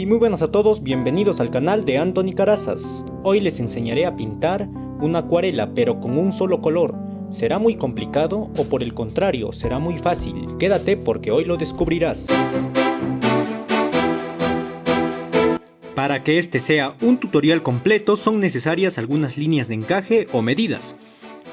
muy buenas a todos, bienvenidos al canal de Anthony Carazas. Hoy les enseñaré a pintar una acuarela, pero con un solo color. ¿Será muy complicado o por el contrario, será muy fácil? Quédate porque hoy lo descubrirás. Para que este sea un tutorial completo son necesarias algunas líneas de encaje o medidas.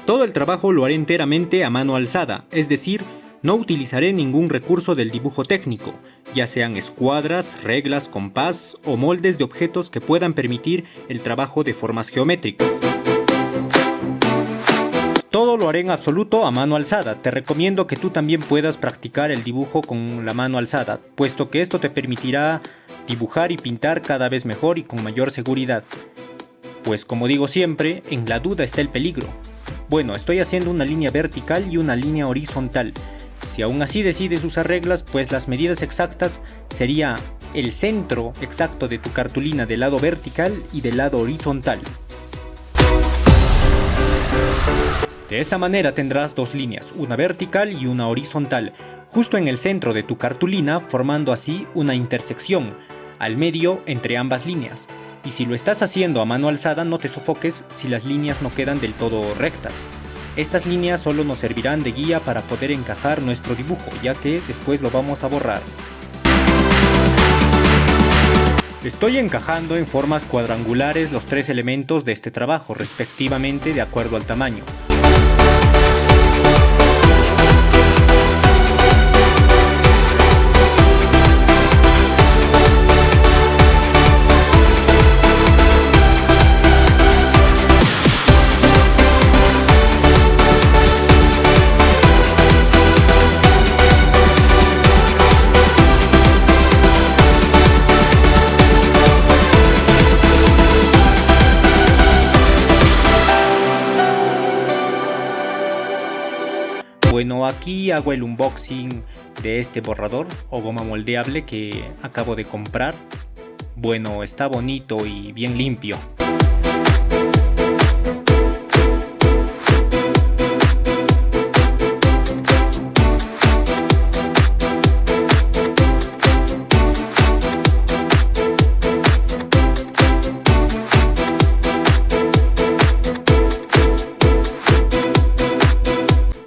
Todo el trabajo lo haré enteramente a mano alzada, es decir, no utilizaré ningún recurso del dibujo técnico, ya sean escuadras, reglas, compás o moldes de objetos que puedan permitir el trabajo de formas geométricas. Todo lo haré en absoluto a mano alzada. Te recomiendo que tú también puedas practicar el dibujo con la mano alzada, puesto que esto te permitirá dibujar y pintar cada vez mejor y con mayor seguridad. Pues como digo siempre, en la duda está el peligro. Bueno, estoy haciendo una línea vertical y una línea horizontal. Si aún así decides usar reglas, pues las medidas exactas sería el centro exacto de tu cartulina del lado vertical y del lado horizontal. De esa manera tendrás dos líneas, una vertical y una horizontal, justo en el centro de tu cartulina, formando así una intersección al medio entre ambas líneas. Y si lo estás haciendo a mano alzada, no te sofoques si las líneas no quedan del todo rectas. Estas líneas solo nos servirán de guía para poder encajar nuestro dibujo, ya que después lo vamos a borrar. Estoy encajando en formas cuadrangulares los tres elementos de este trabajo, respectivamente de acuerdo al tamaño. Bueno, aquí hago el unboxing de este borrador o goma moldeable que acabo de comprar. Bueno, está bonito y bien limpio.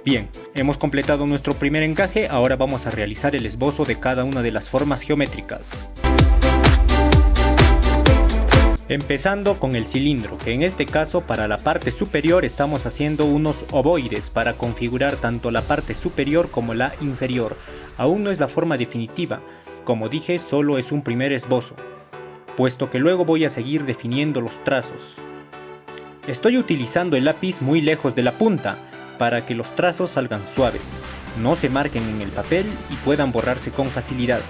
Bien, hemos completado nuestro primer encaje, ahora vamos a realizar el esbozo de cada una de las formas geométricas. Empezando con el cilindro, que en este caso para la parte superior estamos haciendo unos ovoides para configurar tanto la parte superior como la inferior. Aún no es la forma definitiva, como dije, solo es un primer esbozo, puesto que luego voy a seguir definiendo los trazos. Estoy utilizando el lápiz muy lejos de la punta, para que los trazos salgan suaves, no se marquen en el papel y puedan borrarse con facilidad.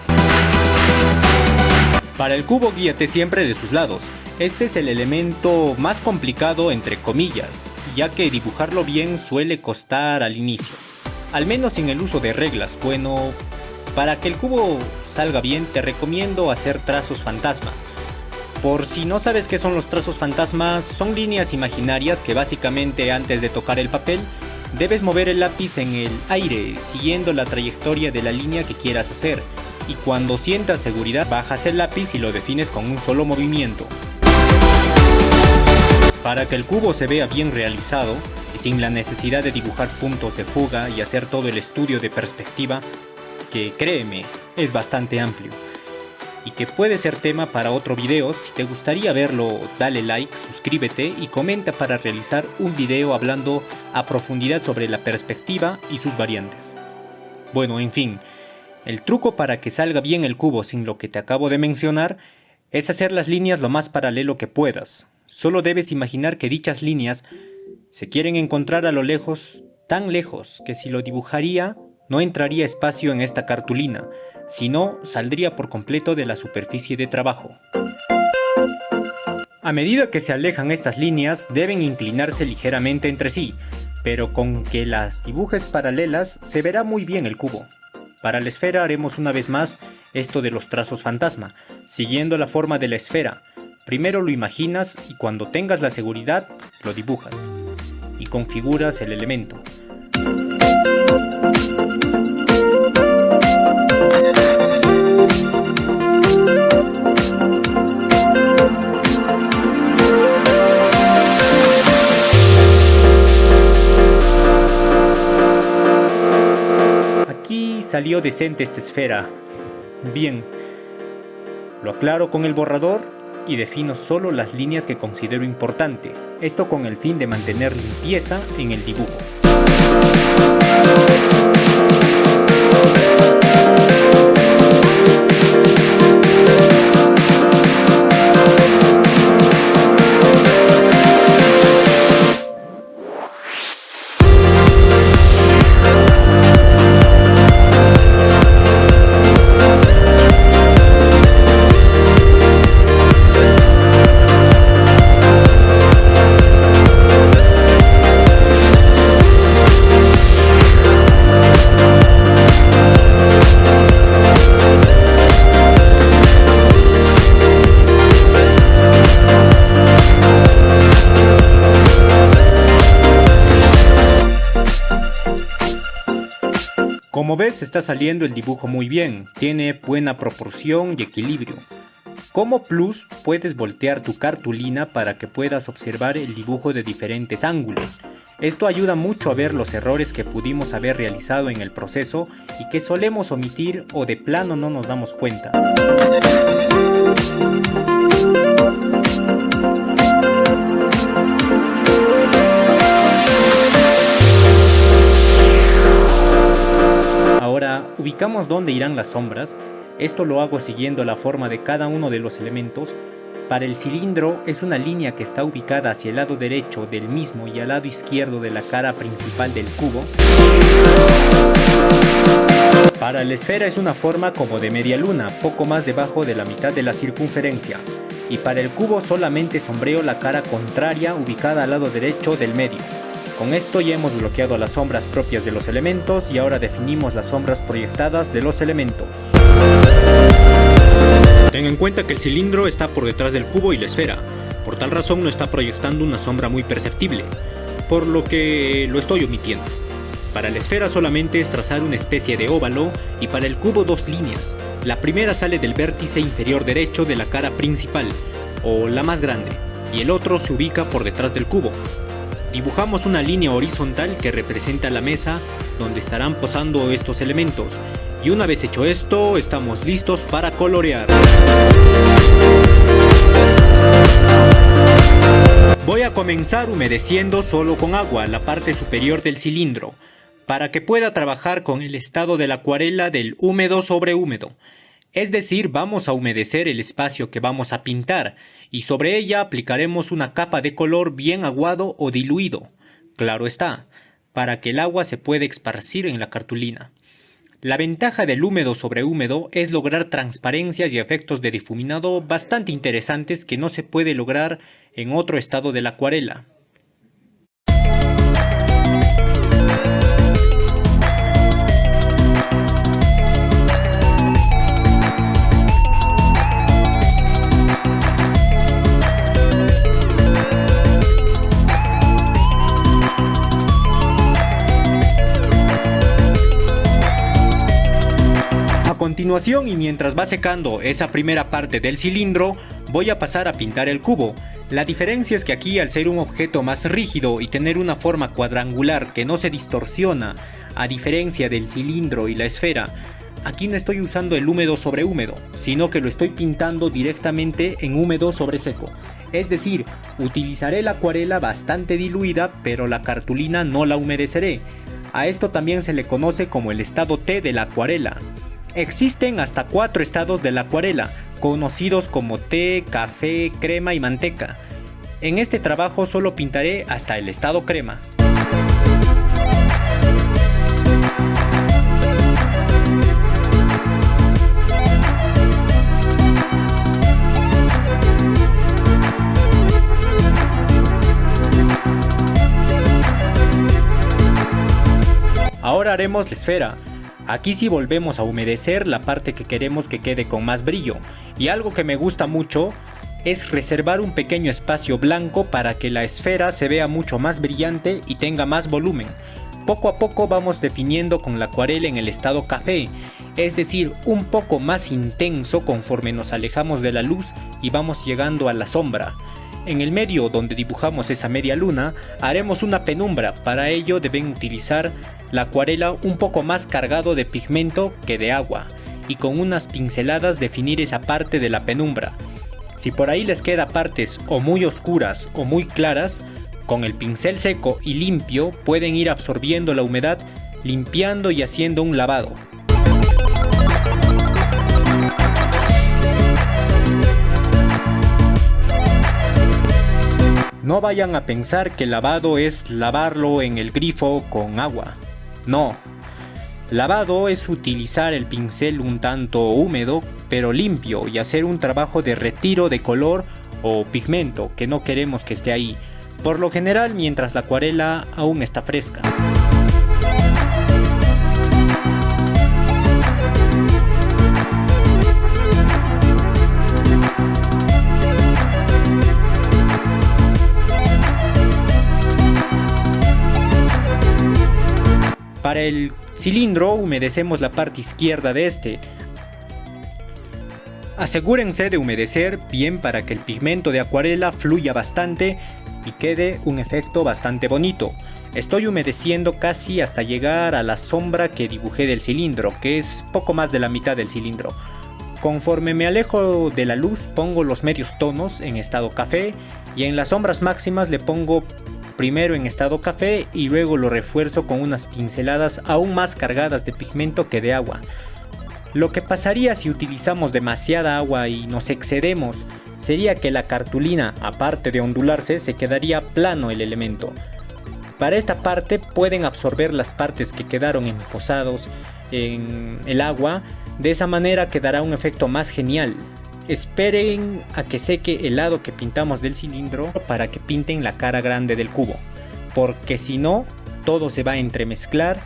Para el cubo guíate siempre de sus lados. Este es el elemento más complicado entre comillas, ya que dibujarlo bien suele costar al inicio. Al menos sin el uso de reglas. Bueno, para que el cubo salga bien te recomiendo hacer trazos fantasma. Por si no sabes qué son los trazos fantasmas, son líneas imaginarias que básicamente antes de tocar el papel debes mover el lápiz en el aire, siguiendo la trayectoria de la línea que quieras hacer, y cuando sientas seguridad bajas el lápiz y lo defines con un solo movimiento. Para que el cubo se vea bien realizado, y sin la necesidad de dibujar puntos de fuga y hacer todo el estudio de perspectiva, que créeme, es bastante amplio, y que puede ser tema para otro video. Si te gustaría verlo, dale like, suscríbete y comenta para realizar un video hablando a profundidad sobre la perspectiva y sus variantes. Bueno, en fin, el truco para que salga bien el cubo sin lo que te acabo de mencionar es hacer las líneas lo más paralelo que puedas. Solo debes imaginar que dichas líneas se quieren encontrar a lo lejos, tan lejos que si lo dibujaría no entraría espacio en esta cartulina, sino saldría por completo de la superficie de trabajo. A medida que se alejan estas líneas deben inclinarse ligeramente entre sí, pero con que las dibujes paralelas se verá muy bien el cubo. Para la esfera haremos una vez más esto de los trazos fantasma, siguiendo la forma de la esfera. Primero lo imaginas y cuando tengas la seguridad lo dibujas y configuras el elemento. salió decente esta esfera. Bien, lo aclaro con el borrador y defino solo las líneas que considero importante, esto con el fin de mantener limpieza en el dibujo. Como ves, está saliendo el dibujo muy bien, tiene buena proporción y equilibrio. Como plus, puedes voltear tu cartulina para que puedas observar el dibujo de diferentes ángulos. Esto ayuda mucho a ver los errores que pudimos haber realizado en el proceso y que solemos omitir o de plano no nos damos cuenta. Ahora, ubicamos dónde irán las sombras. Esto lo hago siguiendo la forma de cada uno de los elementos. Para el cilindro es una línea que está ubicada hacia el lado derecho del mismo y al lado izquierdo de la cara principal del cubo. Para la esfera es una forma como de media luna, poco más debajo de la mitad de la circunferencia. Y para el cubo solamente sombreo la cara contraria ubicada al lado derecho del medio. Con esto ya hemos bloqueado las sombras propias de los elementos y ahora definimos las sombras proyectadas de los elementos. Ten en cuenta que el cilindro está por detrás del cubo y la esfera, por tal razón no está proyectando una sombra muy perceptible, por lo que lo estoy omitiendo. Para la esfera solamente es trazar una especie de óvalo y para el cubo dos líneas. La primera sale del vértice inferior derecho de la cara principal, o la más grande, y el otro se ubica por detrás del cubo. Dibujamos una línea horizontal que representa la mesa donde estarán posando estos elementos. Y una vez hecho esto, estamos listos para colorear. Voy a comenzar humedeciendo solo con agua la parte superior del cilindro, para que pueda trabajar con el estado de la acuarela del húmedo sobre húmedo. Es decir, vamos a humedecer el espacio que vamos a pintar y sobre ella aplicaremos una capa de color bien aguado o diluido, claro está, para que el agua se pueda esparcir en la cartulina. La ventaja del húmedo sobre húmedo es lograr transparencias y efectos de difuminado bastante interesantes que no se puede lograr en otro estado de la acuarela. A continuación y mientras va secando esa primera parte del cilindro, voy a pasar a pintar el cubo. La diferencia es que aquí, al ser un objeto más rígido y tener una forma cuadrangular que no se distorsiona, a diferencia del cilindro y la esfera, aquí no estoy usando el húmedo sobre húmedo, sino que lo estoy pintando directamente en húmedo sobre seco. Es decir, utilizaré la acuarela bastante diluida, pero la cartulina no la humedeceré. A esto también se le conoce como el estado T de la acuarela. Existen hasta 4 estados de la acuarela, conocidos como té, café, crema y manteca. En este trabajo solo pintaré hasta el estado crema. Ahora haremos la esfera. Aquí sí volvemos a humedecer la parte que queremos que quede con más brillo, y algo que me gusta mucho es reservar un pequeño espacio blanco para que la esfera se vea mucho más brillante y tenga más volumen. Poco a poco vamos definiendo con la acuarela en el estado café, es decir, un poco más intenso conforme nos alejamos de la luz y vamos llegando a la sombra. En el medio donde dibujamos esa media luna, haremos una penumbra. Para ello deben utilizar la acuarela un poco más cargado de pigmento que de agua, y con unas pinceladas definir esa parte de la penumbra. Si por ahí les queda partes o muy oscuras o muy claras, con el pincel seco y limpio pueden ir absorbiendo la humedad, limpiando y haciendo un lavado. No vayan a pensar que lavado es lavarlo en el grifo con agua. No. Lavado es utilizar el pincel un tanto húmedo, pero limpio, y hacer un trabajo de retiro de color o pigmento que no queremos que esté ahí. Por lo general, mientras la acuarela aún está fresca. Para el cilindro humedecemos la parte izquierda de este. Asegúrense de humedecer bien para que el pigmento de acuarela fluya bastante y quede un efecto bastante bonito. Estoy humedeciendo casi hasta llegar a la sombra que dibujé del cilindro, que es poco más de la mitad del cilindro. Conforme me alejo de la luz, pongo los medios tonos en estado café, y en las sombras máximas le pongo primero en estado café y luego lo refuerzo con unas pinceladas aún más cargadas de pigmento que de agua. Lo que pasaría si utilizamos demasiada agua y nos excedemos sería que la cartulina, aparte de ondularse, se quedaría plano el elemento. Para esta parte pueden absorber las partes que quedaron emposados en el agua. De esa manera quedará un efecto más genial. Esperen a que seque el lado que pintamos del cilindro para que pinten la cara grande del cubo, porque si no, todo se va a entremezclar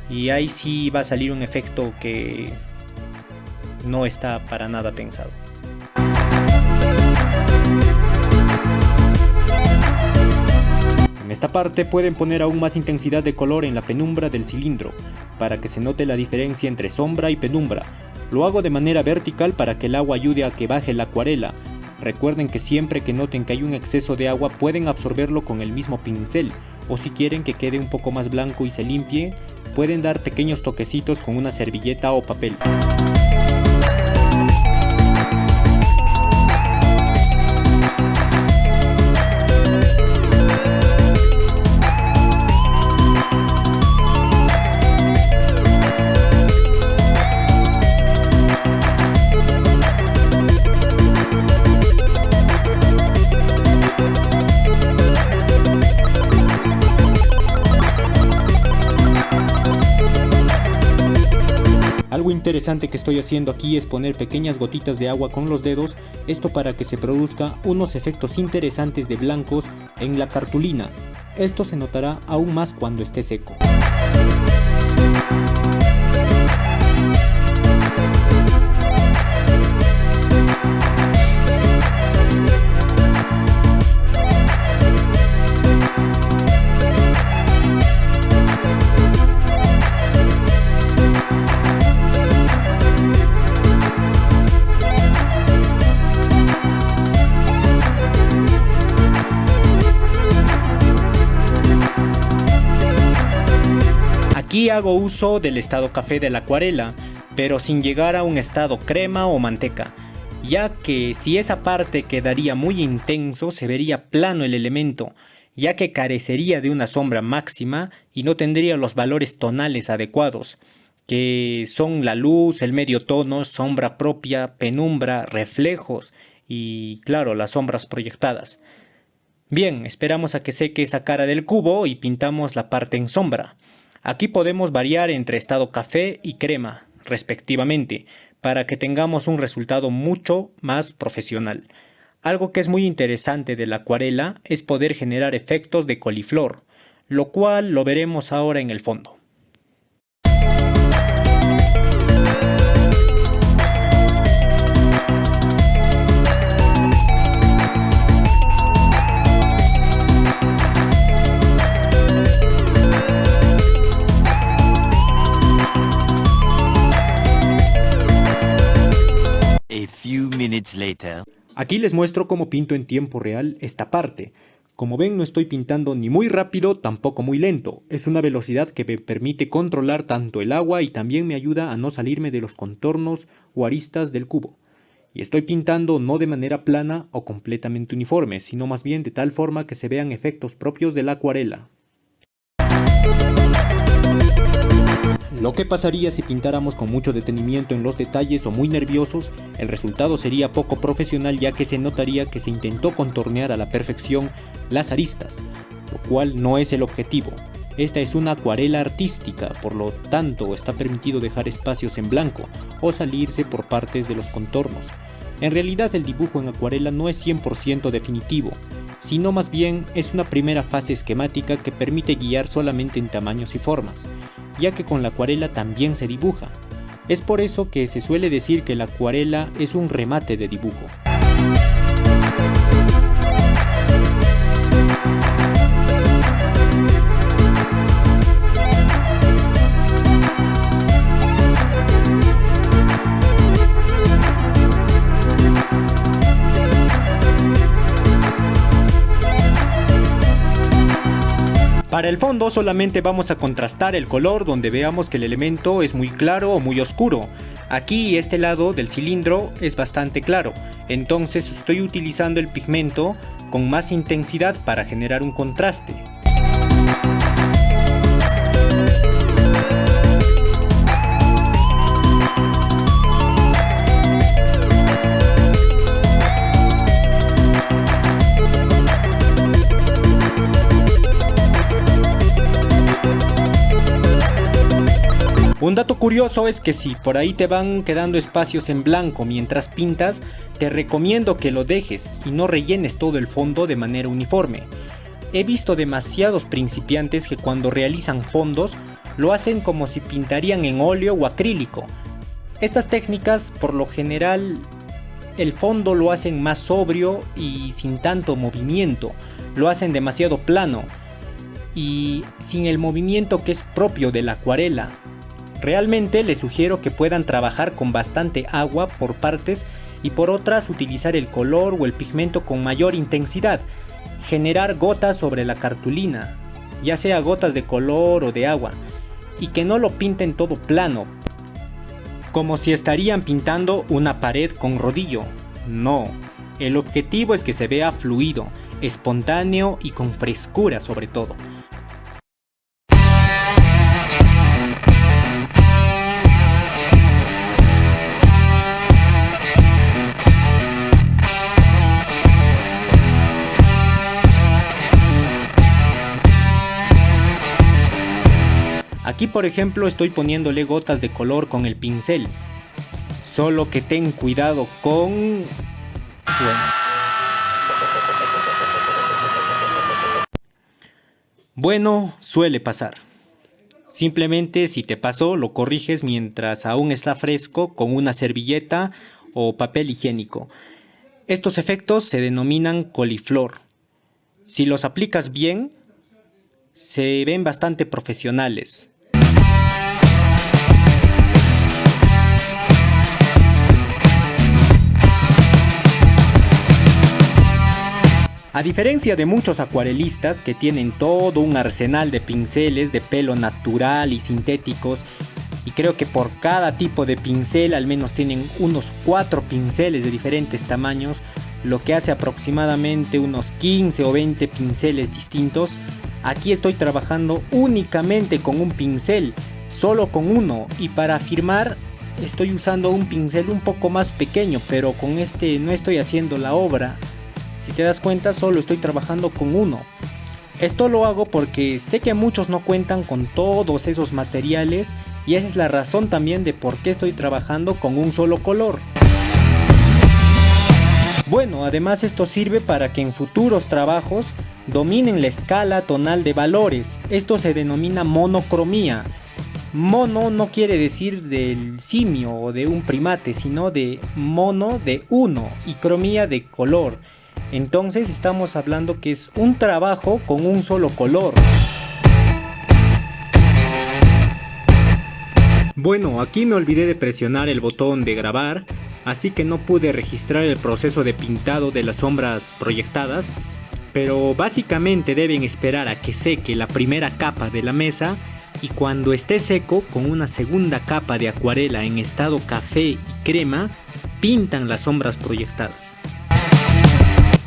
y ahí sí va a salir un efecto que no está para nada pensado. En esta parte pueden poner aún más intensidad de color en la penumbra del cilindro, para que se note la diferencia entre sombra y penumbra. Lo hago de manera vertical para que el agua ayude a que baje la acuarela. Recuerden que siempre que noten que hay un exceso de agua pueden absorberlo con el mismo pincel, o si quieren que quede un poco más blanco y se limpie, pueden dar pequeños toquecitos con una servilleta o papel. Algo interesante que estoy haciendo aquí es poner pequeñas gotitas de agua con los dedos, esto para que se produzca unos efectos interesantes de blancos en la cartulina. Esto se notará aún más cuando esté seco. Aquí hago uso del estado café de la acuarela, pero sin llegar a un estado crema o manteca, ya que si esa parte quedaría muy intenso se vería plano el elemento, ya que carecería de una sombra máxima y no tendría los valores tonales adecuados, que son la luz, el medio tono, sombra propia, penumbra, reflejos y claro, las sombras proyectadas. Bien, esperamos a que seque esa cara del cubo y pintamos la parte en sombra. Aquí podemos variar entre estado café y crema, respectivamente, para que tengamos un resultado mucho más profesional. Algo que es muy interesante de la acuarela es poder generar efectos de coliflor, lo cual lo veremos ahora en el fondo. A few minutes later. Aquí les muestro cómo pinto en tiempo real esta parte. Como ven, no estoy pintando ni muy rápido, tampoco muy lento. Es una velocidad que me permite controlar tanto el agua y también me ayuda a no salirme de los contornos o aristas del cubo. Y estoy pintando no de manera plana o completamente uniforme, sino más bien de tal forma que se vean efectos propios de la acuarela. Lo que pasaría si pintáramos con mucho detenimiento en los detalles o muy nerviosos, el resultado sería poco profesional, ya que se notaría que se intentó contornear a la perfección las aristas, lo cual no es el objetivo. Esta es una acuarela artística, por lo tanto está permitido dejar espacios en blanco o salirse por partes de los contornos. En realidad el dibujo en acuarela no es 100% definitivo, sino más bien es una primera fase esquemática que permite guiar solamente en tamaños y formas, ya que con la acuarela también se dibuja. Es por eso que se suele decir que la acuarela es un remate de dibujo. Para el fondo solamente vamos a contrastar el color donde veamos que el elemento es muy claro o muy oscuro. Aquí este lado del cilindro es bastante claro, entonces estoy utilizando el pigmento con más intensidad para generar un contraste. Un dato curioso es que si por ahí te van quedando espacios en blanco mientras pintas, te recomiendo que lo dejes y no rellenes todo el fondo de manera uniforme. He visto demasiados principiantes que cuando realizan fondos lo hacen como si pintarían en óleo o acrílico. Estas técnicas por lo general el fondo lo hacen más sobrio y sin tanto movimiento, lo hacen demasiado plano y sin el movimiento que es propio de la acuarela. Realmente les sugiero que puedan trabajar con bastante agua por partes y por otras utilizar el color o el pigmento con mayor intensidad, generar gotas sobre la cartulina, ya sea gotas de color o de agua, y que no lo pinten todo plano, como si estarían pintando una pared con rodillo. No, el objetivo es que se vea fluido, espontáneo y con frescura sobre todo. Aquí por ejemplo estoy poniéndole gotas de color con el pincel, solo que ten cuidado con... Bueno, suele pasar. Simplemente si te pasó lo corriges mientras aún está fresco con una servilleta o papel higiénico. Estos efectos se denominan coliflor. Si los aplicas bien, se ven bastante profesionales. A diferencia de muchos acuarelistas que tienen todo un arsenal de pinceles de pelo natural y sintéticos, y creo que por cada tipo de pincel al menos tienen unos 4 pinceles de diferentes tamaños, lo que hace aproximadamente unos 15 o 20 pinceles distintos. Aquí estoy trabajando únicamente con un pincel, solo con uno, y para firmar estoy usando un pincel un poco más pequeño, pero con este no estoy haciendo la obra. Si te das cuenta, solo estoy trabajando con uno. Esto lo hago porque sé que muchos no cuentan con todos esos materiales y esa es la razón también de por qué estoy trabajando con un solo color. Bueno, además esto sirve para que en futuros trabajos dominen la escala tonal de valores. Esto se denomina monocromía. Mono no quiere decir del simio o de un primate, sino de mono de uno y cromía de color. Entonces estamos hablando que es un trabajo con un solo color. Bueno, aquí me olvidé de presionar el botón de grabar, así que no pude registrar el proceso de pintado de las sombras proyectadas, pero básicamente deben esperar a que seque la primera capa de la mesa y cuando esté seco, con una segunda capa de acuarela en estado café y crema, pintan las sombras proyectadas.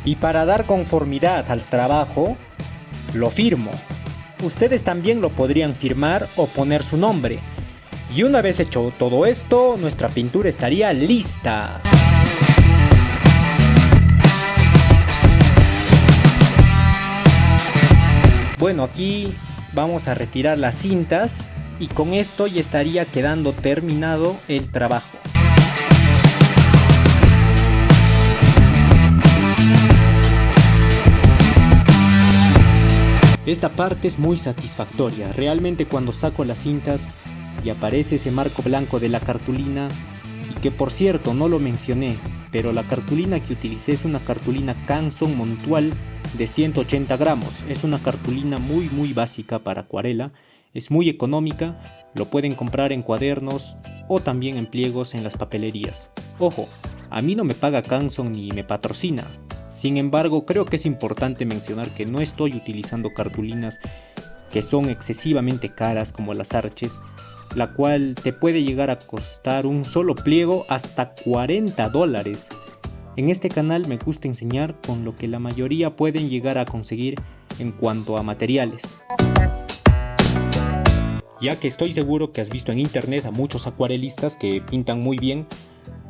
Y para dar conformidad al trabajo, lo firmo. Ustedes también lo podrían firmar o poner su nombre. Y una vez hecho todo esto, nuestra pintura estaría lista. Bueno, aquí vamos a retirar las cintas y con esto ya estaría quedando terminado el trabajo. Esta parte es muy satisfactoria, realmente cuando saco las cintas y aparece ese marco blanco de la cartulina, y que por cierto no lo mencioné, pero la cartulina que utilicé es una cartulina Canson Montual de 180 gramos, es una cartulina muy básica para acuarela, es muy económica, lo pueden comprar en cuadernos o también en pliegos en las papelerías. Ojo, a mí no me paga Canson ni me patrocina. Sin embargo, creo que es importante mencionar que no estoy utilizando cartulinas que son excesivamente caras como las Arches, la cual te puede llegar a costar un solo pliego hasta $40. En este canal me gusta enseñar con lo que la mayoría pueden llegar a conseguir en cuanto a materiales. Ya que estoy seguro que has visto en internet a muchos acuarelistas que pintan muy bien,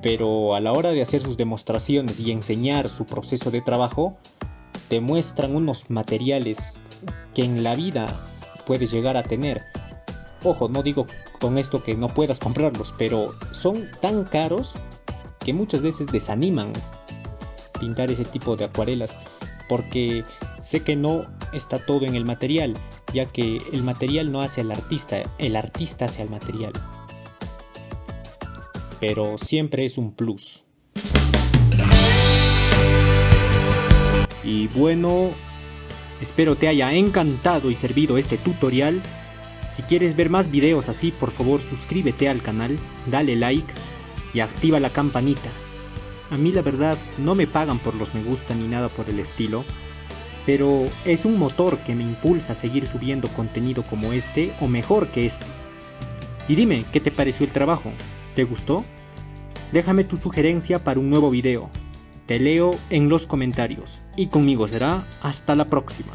pero a la hora de hacer sus demostraciones y enseñar su proceso de trabajo, te muestran unos materiales que en la vida puedes llegar a tener. Ojo, no digo con esto que no puedas comprarlos, pero son tan caros que muchas veces desaniman pintar ese tipo de acuarelas, porque sé que no está todo en el material, ya que el material no hace al artista, el artista hace al material. Pero siempre es un plus. Y bueno, espero te haya encantado y servido este tutorial. Si quieres ver más videos así, por favor suscríbete al canal, dale like y activa la campanita. A mí la verdad no me pagan por los me gusta ni nada por el estilo, pero es un motor que me impulsa a seguir subiendo contenido como este o mejor que este. Y dime, ¿qué te pareció el trabajo? ¿Te gustó? Déjame tu sugerencia para un nuevo video. Te leo en los comentarios. Y conmigo será hasta la próxima.